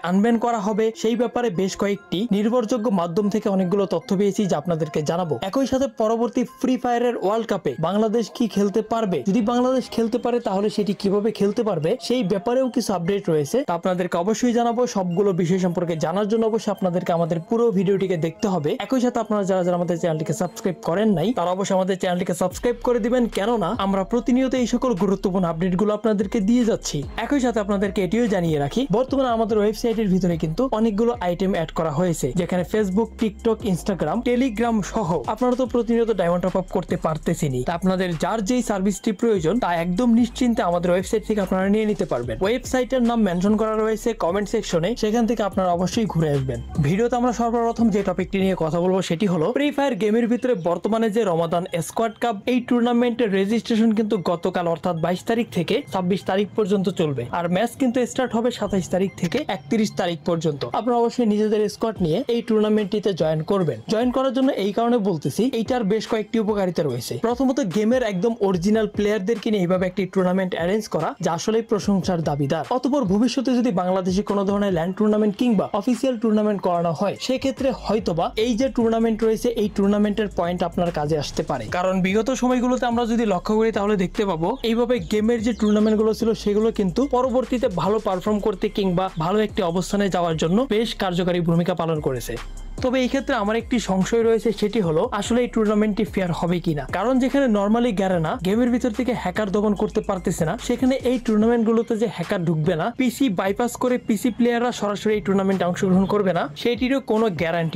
Unban করা হবে সেই ব্যাপারে বেশ কয়েকটি নির্ভরযোগ্য মাধ্যম থেকে অনেকগুলো তথ্য পেয়েছি যা আপনাদেরকে জানাবো। একই সাথে পরবর্তী ফ্রি ফায়ারের ওয়ার্ল্ড কাপে বাংলাদেশ কি খেলতে পারবে, যদি বাংলাদেশ খেলতে পারে তাহলে সেটি কিভাবে খেলতে পারবে সেই ব্যাপারেও কিছু আপডেট রয়েছে, তা আপনাদেরকে অবশ্যই জানাবো। সবগুলো বিষয় সম্পর্কে জানার জন্য অবশ্যই আপনাদেরকে আমাদের পুরো ভিডিওটিকে দেখতে হবে। একই সাথে আপনারা যারা যারা আমাদের চ্যানেলটিকে সাবস্ক্রাইব করেন নাই তারা অবশ্যই আমাদের চ্যানেলটিকে সাবস্ক্রাইব করে দিবেন, কেননা আমরা প্রতিনিয়ত এই সকল গুরুত্বপূর্ণ আপডেটগুলো আপনাদেরকে দিয়ে যাচ্ছি। একই সাথে আপনাদেরকে এটিও জানিয়ে রাখি, বর্তমানে আমাদের ওয়েবসাইটের ভিতরে কিন্তু অনেকগুলো আইটেম অ্যাড করা হয়েছে, যেখানে ফেসবুক, টিকটক, ইনস্টাগ্রাম, টেলিগ্রাম সহ আপনারা তো প্রতিনিয়ত ডায়মন্ড টপ আপ করতে পারতেছেনই। তা আপনাদের যার যেই সার্ভিসটি প্রয়োজন তা একদম নিশ্চিন্তে আমাদের ওয়েবসাইট থেকে আপনারা নিয়ে নিতে পারবেন। ওয়েবসাইটের নাম মেনশন করা রয়েছে কমেন্ট সেকশনে, সেখান থেকে আপনারা অবশ্যই ঘুরে আসবেন। ভিডিওতে আমরা সর্বপ্রথম যে টপিকটি নিয়ে কথা বলবো সেটি হলো ফ্রি ফায়ার গেমের ভিতরে বর্তমানে যে রমাদান স্কোয়াড কাপ এই টুর্নামেন্টের রেজিস্ট্রেশন কিন্তু গতকাল অর্থাৎ 22 তারিখ থেকে 26 তারিখ পর্যন্ত চলবে, আর ম্যাচ কিন্তু স্টার্ট হবে 27 তারিখ থেকে 31 তারিখ পর্যন্ত। আপনারা অবশ্যই নিজেদের স্কোয়াড নিয়ে এই টুর্নামেন্টটিতে জয়েন করবেন। জয়েন করার জন্য এই কারণে বলতেছি, এইটার বেশ কয়েকটি উপকারিতা রয়েছে। প্রথমত, গেমের একদম অরিজিনাল প্লেয়ারদেরকে নিয়ে এইভাবে একটি টুর্নামেন্ট অ্যারেঞ্জ করা যা আসলে প্রশংসার দাবিদার। অতঃপর ভবিষ্যতে যদি বাংলাদেশে কোনো ধরনের ল্যান্ড টুর্নামেন্ট কিংবা অফিসিয়াল টুর্নামেন্ট করানো হয়, সেক্ষেত্রে হয়তোবা এই যে টুর্নামেন্ট রয়েছে এই টুর্নামেন্টের পয়েন্ট আপনার কাজে আসতে পারে। কারণ বিগত সময়গুলোতে আমরা যদি লক্ষ্য করি তাহলে দেখতে পাবো এইভাবে গেমের যে টুর্নামেন্ট গুলো ছিল সেগুলো কিন্তু পরবর্তীতে ভালো পারফর্ম করতে কিংবা ভালো একটি অবস্থানে যাওয়ার জন্য বেশ কার্যকারী ভূমিকা পালন করেছে। তবে এই ক্ষেত্রে আমার একটি সংশয় রয়েছে, সেটি হলো আসলে এই টুর্নামেন্টটি ফেয়ার হবে কিনা। কারণ যেখানে নর্মালি গ্যারেনা গেমের ভিতর থেকে হ্যাকার দমন করতে পারতেছে না, সেখানে এই টুর্নামেন্ট গুলোতে যে হ্যাকার ঢুকবে না, পিসি বাইপাস করে পিসি প্লেয়াররা সরাসরি এই টুর্নামেন্টে অংশগ্রহণ করবে না, সেটিরও কোনো গ্যারান্টি